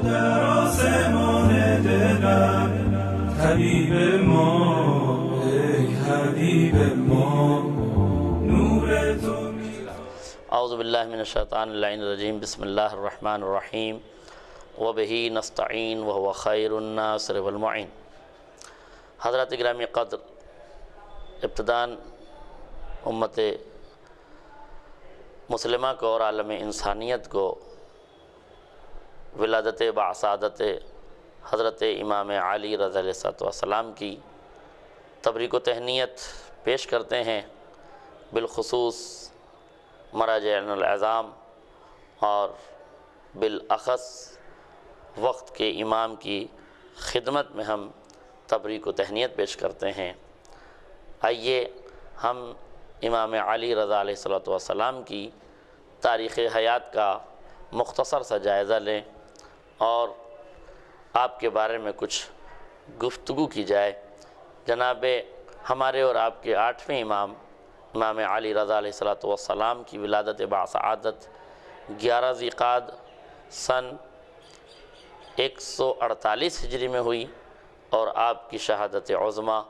در آسمان دلم حبیب ما ای حبیب ما نور تو. اعوذ باللہ من الشیطان اللعین الرجیم. بسم اللہ الرحمن الرحیم. وبہ نستعین وہو خیر الناصر والمعین. حضرات گرامی قدر، ابتداً امت مسلمہ کو اور عالم انسانیت کو ولادت بعصادت حضرت امام علی رضی اللہ عنہ والسلام کی تبریک و تہنیت پیش کرتے ہیں، بالخصوص مراجعنا العظام اور بالاخص وقت کے امام کی خدمت میں ہم تبریک و تہنیت پیش کرتے ہیں۔ آئیے ہم امام علی رضا علیہ السلام کی تاریخ حیات کا مختصر سا جائزہ لیں اور آپ کے بارے میں کچھ گفتگو کی جائے۔ جناب ہمارے اور آپ کے 8ویں امام امام علی رضا علیہ السلام کی ولادت بعصادت 11 ذی القعدہ سن 148 ہجری میں ہوئی اور آپ کی شہادت عظمیٰ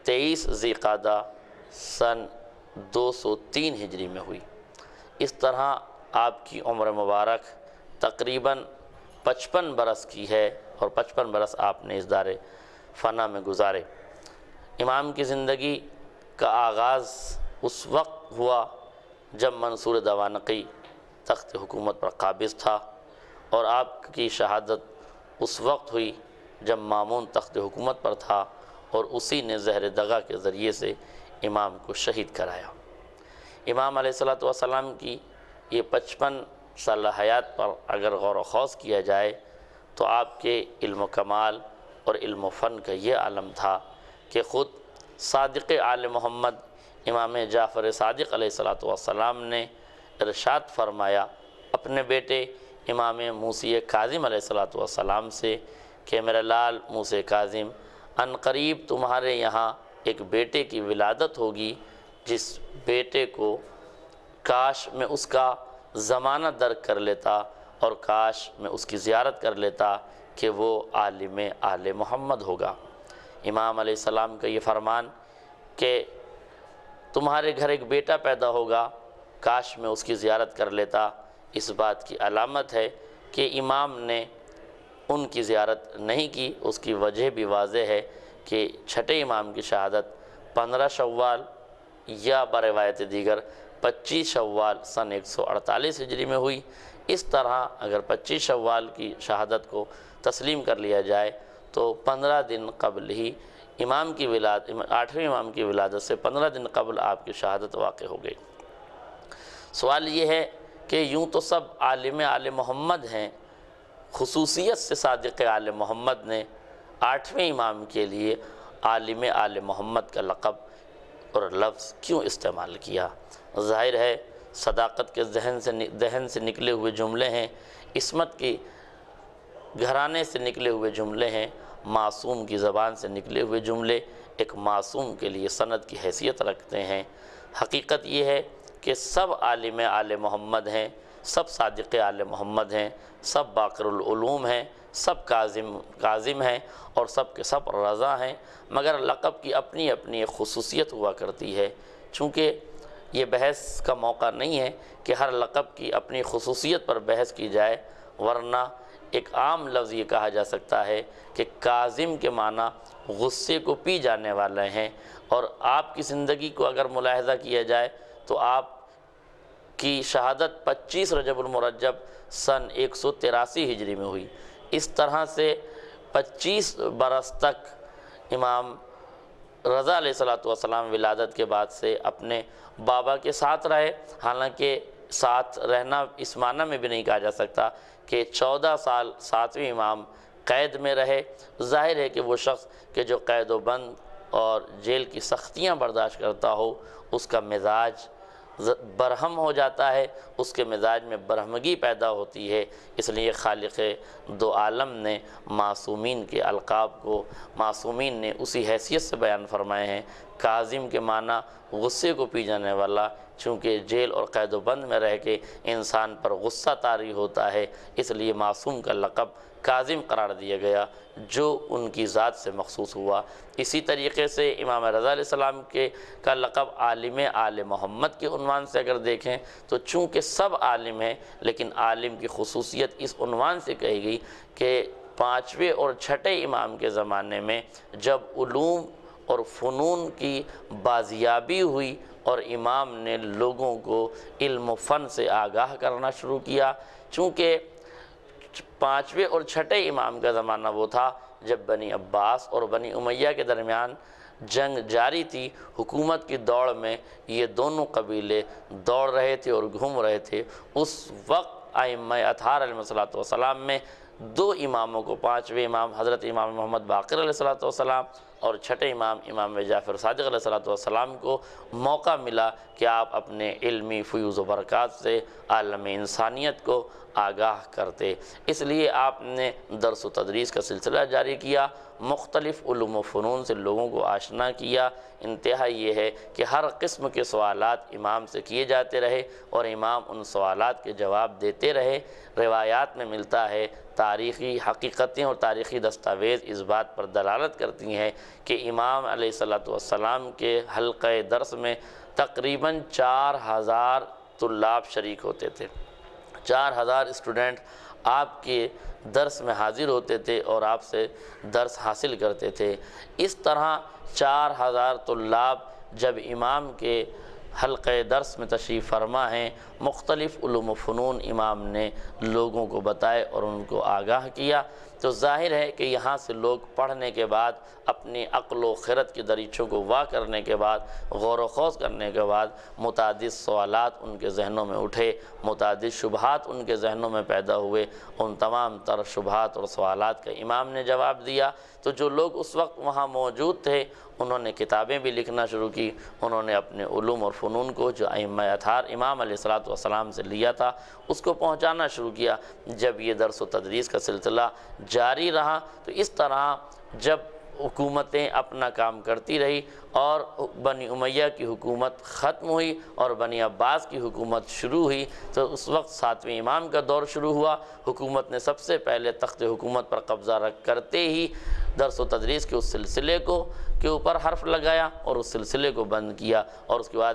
23 ذی القعدہ سن 203 ہجری میں ہوئی۔ اس طرح آپ کی عمر مبارک تقریباً 55 برس کی ہے اور 55 برس آپ نے اس دار فنا میں گزارے۔ امام کی زندگی کا آغاز اس وقت ہوا جب منصور دوانقی تخت حکومت پر قابض تھا، اور آپ کی شہادت اس وقت ہوئی جب مامون تخت حکومت پر تھا اور اسی نے زہر دغا کے ذریعے سے امام کو شہید کرایا۔ امام علیہ السلام کی یہ 55 سالہ حیات پر اگر غور و خوض کیا جائے تو آپ کے علم و کمال اور علم و فن کا یہ عالم تھا کہ خود صادق آل محمد امام جعفر صادق علیہ السلام نے ارشاد فرمایا اپنے بیٹے امام موسی کاظم علیہ السلام سے کہ میرا لال موسی کاظم، ان قریب تمہارے یہاں ایک بیٹے کی ولادت ہوگی جس بیٹے کو کاش میں اس کا زمانہ درک کر لیتا اور کاش میں اس کی زیارت کر لیتا کہ وہ عالم آل محمد ہوگا۔ امام علیہ السلام کا یہ فرمان کہ تمہارے گھر ایک بیٹا پیدا ہوگا، کاش میں اس کی زیارت کر لیتا، اس بات کی علامت ہے کہ امام نے ان کی زیارت نہیں کی۔ اس کی وجہ بھی واضح ہے کہ چھٹے امام کی شہادت 15 شوال یا بروایت دیگر 25 شوال سن 148 ہجری میں ہوئی۔ اس طرح اگر 25 شوال کی شہادت کو تسلیم کر لیا جائے تو 15 دن قبل ہی امام کی ولادت 8ویں امام کی ولادت سے 15 دن قبل آپ کی شہادت واقع ہو گئی۔ سوال یہ ہے کہ یوں تو سب عالم آل محمد ہیں، خصوصیت سے صادق آل محمد نے 8ویں امام کے لیے عالم آل محمد کا لقب اور لفظ کیوں استعمال کیا؟ ظاہر ہے صداقت کے ذہن سے نکلے ہوئے جملے ہیں، عصمت کی گھرانے سے نکلے ہوئے جملے ہیں، معصوم کی زبان سے نکلے ہوئے جملے ایک معصوم کے لیے سند کی حیثیت رکھتے ہیں۔ حقیقت یہ ہے کہ سب عالم آل محمد ہیں، سب صادق آل محمد ہیں، سب باقر العلوم ہیں، سب کاظم ہیں اور سب کے سب رضا ہیں، مگر لقب کی اپنی اپنی ایک خصوصیت ہوا کرتی ہے۔ چونکہ یہ بحث کا موقع نہیں ہے کہ ہر لقب کی اپنی خصوصیت پر بحث کی جائے، ورنہ ایک عام لفظ یہ کہا جا سکتا ہے کہ کاظم کے معنی غصے کو پی جانے والے ہیں، اور آپ کی زندگی کو اگر ملاحظہ کیا جائے تو آپ کی شہادت 25 رجب المرجب سن 183 ہجری میں ہوئی۔ اس طرح سے 25 برس تک امام رضا علیہ السلام ولادت کے بعد سے اپنے بابا کے ساتھ رہے، حالانکہ ساتھ رہنا اس معنی میں بھی نہیں کہا جا سکتا کہ 14 سال 7ویں امام قید میں رہے۔ ظاہر ہے کہ وہ شخص کہ جو قید و بند اور جیل کی سختیاں برداشت کرتا ہو اس کا مزاج برہم ہو جاتا ہے، اس کے مزاج میں برہمگی پیدا ہوتی ہے۔ اس لیے خالق دو عالم نے معصومین کے القاب کو معصومین نے اسی حیثیت سے بیان فرمائے ہیں۔ کاظم کے معنی غصے کو پی جانے والا، چونکہ جیل اور قید و بند میں رہ کے انسان پر غصہ طاری ہوتا ہے، اس لیے معصوم کا لقب کاظم قرار دیا گیا جو ان کی ذات سے مخصوص ہوا۔ اسی طریقے سے امام رضا علیہ السلام کا لقب عالم آل محمد کے عنوان سے اگر دیکھیں تو چونکہ سب عالم ہیں لیکن عالم کی خصوصیت اس عنوان سے کہی گئی کہ پانچویں اور چھٹے امام کے زمانے میں جب علوم اور فنون کی بازیابی ہوئی اور امام نے لوگوں کو علم و فن سے آگاہ کرنا شروع کیا، چونکہ پانچویں اور چھٹے امام کا زمانہ وہ تھا جب بنی عباس اور بنی امیہ کے درمیان جنگ جاری تھی، حکومت کی دوڑ میں یہ دونوں قبیلے دوڑ رہے تھے اور گھوم رہے تھے۔ اس وقت ائمہ اطہار علیہ السلام میں دو اماموں کو، پانچویں امام حضرت امام محمد باقر علیہ السلام اور چھٹے امام امام جعفر صادق علیہ السلام کو موقع ملا کہ آپ اپنے علمی فیوز و برکات سے عالم انسانیت کو آگاہ کرتے۔ اس لیے آپ نے درس و تدریس کا سلسلہ جاری کیا، مختلف علوم و فنون سے لوگوں کو آشنا کیا۔ انتہا یہ ہے کہ ہر قسم کے سوالات امام سے کیے جاتے رہے اور امام ان سوالات کے جواب دیتے رہے۔ روایات میں ملتا ہے، تاریخی حقیقتیں اور تاریخی دستاویز اس بات پر دلالت کرتی ہیں کہ امام علیہ السلام کے حلقہ درس میں تقریباً 4000 طلاب شریک ہوتے تھے۔ 4000 اسٹوڈنٹ آپ کے درس میں حاضر ہوتے تھے اور آپ سے درس حاصل کرتے تھے۔ اس طرح 4000 طلاب جب امام کے حلقہ درس میں تشریف فرما ہیں، مختلف علوم و فنون امام نے لوگوں کو بتائے اور ان کو آگاہ کیا، تو ظاہر ہے کہ یہاں سے لوگ پڑھنے کے بعد اپنی عقل و خرد کے دریچوں کو وا کرنے کے بعد، غور و خوض کرنے کے بعد متعدد سوالات ان کے ذہنوں میں اٹھے، متعدد شبہات ان کے ذہنوں میں پیدا ہوئے۔ ان تمام تر شبہات اور سوالات کا امام نے جواب دیا۔ تو جو لوگ اس وقت وہاں موجود تھے انہوں نے کتابیں بھی لکھنا شروع کی، انہوں نے اپنے علوم اور فنون کو جو ائمہ اطہار امام علیہ السلام سے لیا تھا اس کو پہنچانا شروع کیا۔ جب یہ درس و تدریس کا سلسلہ جاری رہا تو اس طرح جب حکومتیں اپنا کام کرتی رہی اور بنی امیہ کی حکومت ختم ہوئی اور بنی عباس کی حکومت شروع ہوئی تو اس وقت ساتویں امام کا دور شروع ہوا۔ حکومت نے سب سے پہلے تخت حکومت پر قبضہ کرتے ہی درس و تدریس کے اس سلسلے کے اوپر حرف لگایا اور اس سلسلے کو بند کیا، اور اس کے بعد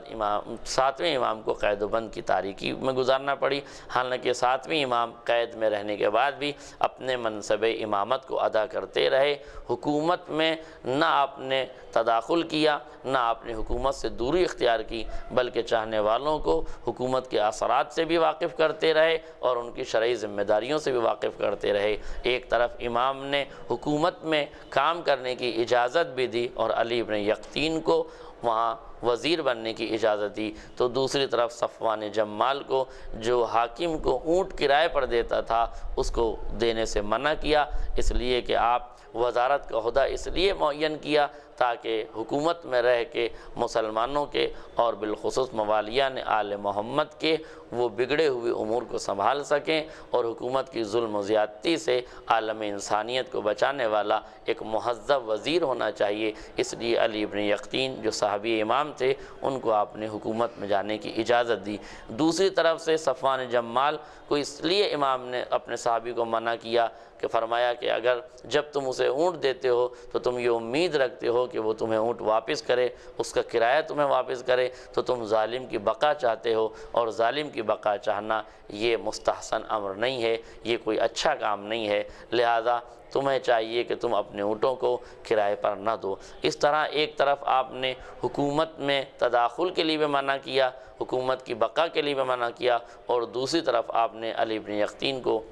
ساتویں امام کو قید و بند کی تاریکی میں گزارنا پڑی۔ حالانکہ ساتویں امام قید میں رہنے کے بعد بھی اپنے منصب امامت کو ادا کرتے رہے، حکومت میں نہ آپ نے تداخل کیا، نہ آپ نے حکومت سے دوری اختیار کی، بلکہ چاہنے والوں کو حکومت کے اثرات سے بھی واقف کرتے رہے اور ان کی شرعی ذمہ داریوں سے بھی واقف کرتے رہے۔ ایک طرف امام نے حکومت میں کام کرنے کی اجازت بھی دی اور علی ابن یقطین کو وہاں وزیر بننے کی اجازت دی، تو دوسری طرف صفوان جمال کو جو حاکم کو اونٹ کرائے پر دیتا تھا اس کو دینے سے منع کیا، اس لیے کہ آپ وزارت کا عہدہ اس لیے معین کیا تاکہ حکومت میں رہ کے مسلمانوں کے اور بالخصوص موالیان آل محمد کے وہ بگڑے ہوئے امور کو سنبھال سکیں اور حکومت کی ظلم و زیادتی سے عالم انسانیت کو بچانے والا ایک مہذب وزیر ہونا چاہیے۔ اس لیے علی ابن یقطین جو صحابی امام تھے ان کو آپ نے حکومت میں جانے کی اجازت دی۔ دوسری طرف سے صفوان جمال کو اس لیے امام نے اپنے صحابی کو منع کیا کہ فرمایا کہ اگر جب تم اسے اونٹ دیتے ہو تو تم یہ امید رکھتے ہو کہ وہ تمہیں اونٹ واپس کرے، اس کا کرایہ تمہیں واپس کرے، تو تم ظالم کی بقا چاہتے ہو، اور ظالم کی بقا چاہنا یہ مستحسن امر نہیں ہے، یہ کوئی اچھا کام نہیں ہے، لہذا تمہیں چاہیے کہ تم اپنے اونٹوں کو کرائے پر نہ دو۔ اس طرح ایک طرف آپ نے حکومت میں تداخل کے لیے بھی منع کیا، حکومت کی بقا کے لیے بھی منع کیا، اور دوسری طرف آپ نے علی ابن یقطین کو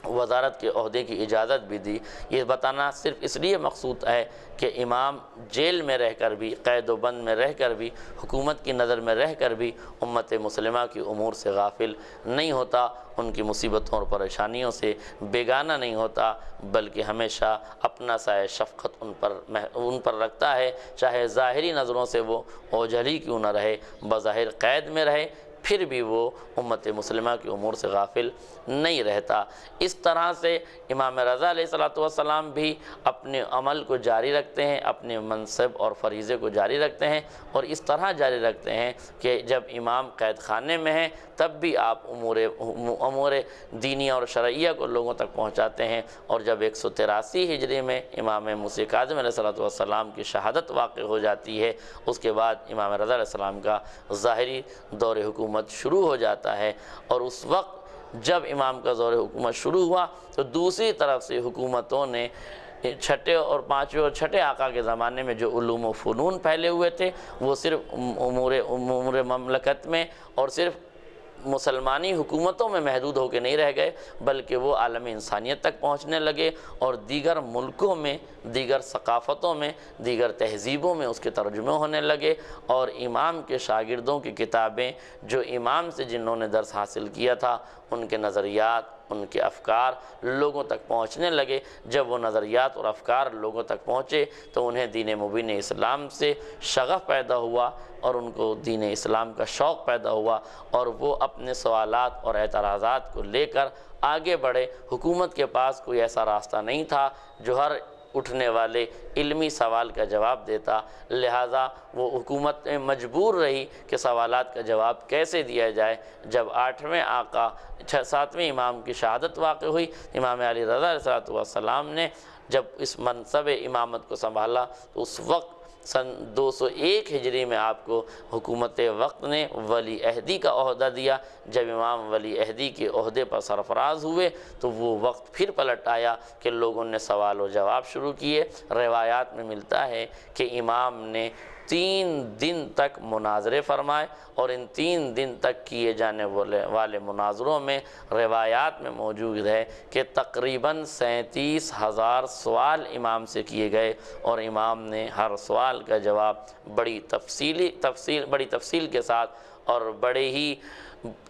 وزارت کے عہدے کی اجازت بھی دی۔ یہ بتانا صرف اس لیے مقصود ہے کہ امام جیل میں رہ کر بھی، قید و بند میں رہ کر بھی، حکومت کی نظر میں رہ کر بھی امت مسلمہ کی امور سے غافل نہیں ہوتا، ان کی مصیبتوں اور پریشانیوں سے بیگانہ نہیں ہوتا، بلکہ ہمیشہ اپنا سایہ شفقت ان پر رکھتا ہے، چاہے ظاہری نظروں سے وہ اوجھلی کیوں نہ رہے، بظاہر قید میں رہے پھر بھی وہ امت مسلمہ کے امور سے غافل نہیں رہتا۔ اس طرح سے امام رضا علیہ السلام بھی اپنے عمل کو جاری رکھتے ہیں، اپنے منصب اور فریضے کو جاری رکھتے ہیں، اور اس طرح جاری رکھتے ہیں کہ جب امام قید خانے میں ہیں تب بھی آپ امور دینی اور شرعیہ کو لوگوں تک پہنچاتے ہیں، اور جب 183 ہجری میں امام موسیٰ کاظم علیہ السلام کی شہادت واقع ہو جاتی ہے، اس کے بعد امام رضا علیہ السلام کا ظاہری دور حکومت شروع ہو جاتا ہے۔ اور اس وقت جب امام کا دور حکومت شروع ہوا تو دوسری طرف سے حکومتوں نے چھٹے اور پانچویں اور چھٹے آقا کے زمانے میں جو علوم و فنون پھیلے ہوئے تھے وہ صرف امور مملکت میں اور صرف مسلمانی حکومتوں میں محدود ہو کے نہیں رہ گئے، بلکہ وہ عالم انسانیت تک پہنچنے لگے، اور دیگر ملکوں میں، دیگر ثقافتوں میں، دیگر تہذیبوں میں اس کے ترجمے ہونے لگے، اور امام کے شاگردوں کی کتابیں جو امام سے جنہوں نے درس حاصل کیا تھا ان کے نظریات، ان کے افکار لوگوں تک پہنچنے لگے۔ جب وہ نظریات اور افکار لوگوں تک پہنچے تو انہیں دین مبین اسلام سے شغف پیدا ہوا، اور ان کو دین اسلام کا شوق پیدا ہوا، اور وہ اپنے سوالات اور اعتراضات کو لے کر آگے بڑھے۔ حکومت کے پاس کوئی ایسا راستہ نہیں تھا جو ہر اٹھنے والے علمی سوال کا جواب دیتا، لہٰذا وہ حکومت مجبور رہی کہ سوالات کا جواب کیسے دیا جائے۔ جب 8ویں آقا 7ویں امام کی شہادت واقع ہوئی، امام علی رضا علیہ السلام نے جب اس منصب امامت کو سنبھالا تو اس وقت سن 201 ہجری میں آپ کو حکومت وقت نے ولی عہدی کا عہدہ دیا۔ جب امام ولی عہدی کے عہدے پر سرفراز ہوئے تو وہ وقت پھر پلٹ آیا کہ لوگوں نے سوال و جواب شروع کیے۔ روایات میں ملتا ہے کہ امام نے 3 دن تک مناظرے فرمائے، اور ان 3 دن تک کیے جانے والے مناظروں میں روایات میں موجود ہے کہ تقریباً 37,000 سوال امام سے کیے گئے، اور امام نے ہر سوال کا جواب بڑی تفصیل کے ساتھ اور بڑے ہی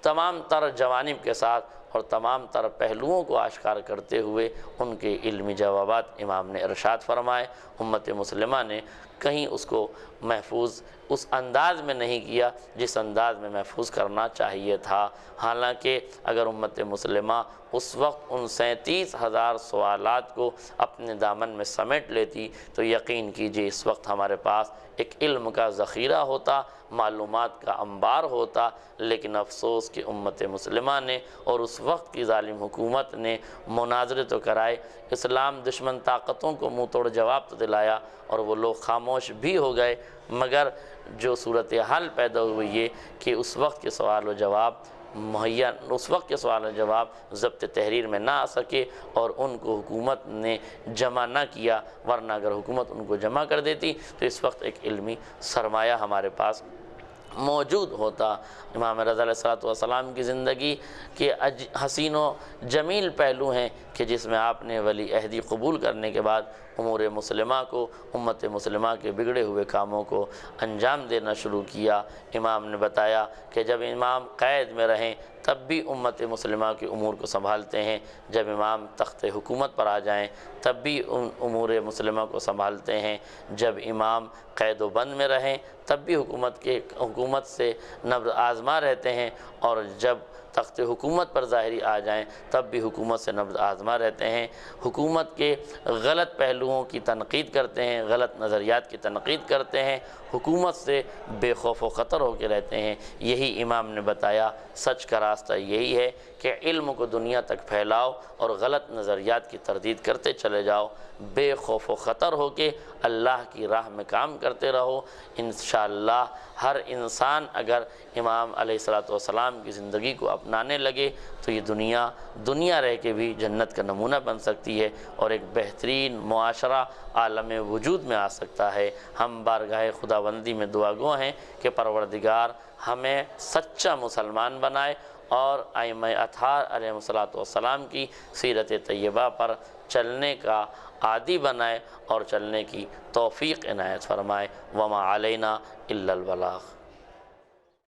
تمام تر جوانب کے ساتھ اور تمام تر پہلوؤں کو آشکار کرتے ہوئے ان کے علمی جوابات امام نے ارشاد فرمائے۔ امت مسلمہ نے کہیں اس کو محفوظ اس انداز میں نہیں کیا جس انداز میں محفوظ کرنا چاہیے تھا، حالانکہ اگر امت مسلمہ اس وقت ان 37,000 سوالات کو اپنے دامن میں سمیٹ لیتی تو یقین کیجئے اس وقت ہمارے پاس ایک علم کا ذخیرہ ہوتا، معلومات کا انبار ہوتا، لیکن افسوس کہ امت مسلمہ نے اور اس وقت کی ظالم حکومت نے مناظرے تو کرائے، اسلام دشمن طاقتوں کو منہ توڑ جواب تو دلایا، اور وہ لوگ خاموش بھی ہو گئے، مگر جو صورتحال پیدا ہوئی یہ کہ اس وقت کے سوال و جواب ضبط تحریر میں نہ آ سکے اور ان کو حکومت نے جمع نہ کیا، ورنہ اگر حکومت ان کو جمع کر دیتی تو اس وقت ایک علمی سرمایہ ہمارے پاس موجود ہوتا۔ امام رضا علیہ السلام کی زندگی کے حسین و جمیل پہلو ہیں کہ جس میں آپ نے ولی عہدی قبول کرنے کے بعد امور مسلمہ کو، امت مسلمہ کے بگڑے ہوئے کاموں کو انجام دینا شروع کیا۔ امام نے بتایا کہ جب امام قید میں رہیں تب بھی امت مسلمہ کے امور کو سنبھالتے ہیں، جب امام تخت حکومت پر آ جائیں تب بھی امور مسلمہ کو سنبھالتے ہیں، جب امام قید و بند میں رہیں تب بھی حکومت سے نبض آزما رہتے ہیں، اور جب تخت حکومت پر ظاہری آ جائیں تب بھی حکومت سے نبض آزما رہتے ہیں، حکومت کے غلط پہلوؤں کی تنقید کرتے ہیں، غلط نظریات کی تنقید کرتے ہیں، حکومت سے بے خوف و خطر ہو کے رہتے ہیں۔ یہی امام نے بتایا سچ کا راستہ یہی ہے کہ علم کو دنیا تک پھیلاؤ اور غلط نظریات کی تردید کرتے چلے جاؤ، بے خوف و خطر ہو کے اللہ کی راہ میں کام کرتے رہو۔ انشاءاللہ ہر انسان اگر امام علیہ السلام کی زندگی کو اپنانے لگے تو یہ دنیا رہ کے بھی جنت کا نمونہ بن سکتی ہے اور ایک بہترین معاشرہ عالم وجود میں آ سکتا ہے۔ ہم بارگاہ خداوندی میں دعا گو ہیں کہ پروردگار ہمیں سچا مسلمان بنائے اور ائمہ اطہار علیہ السلام کی سیرت طیبہ پر چلنے کا عادی بنائے اور چلنے کی توفیق عنایت فرمائے۔ وما علینا الا البلاغ۔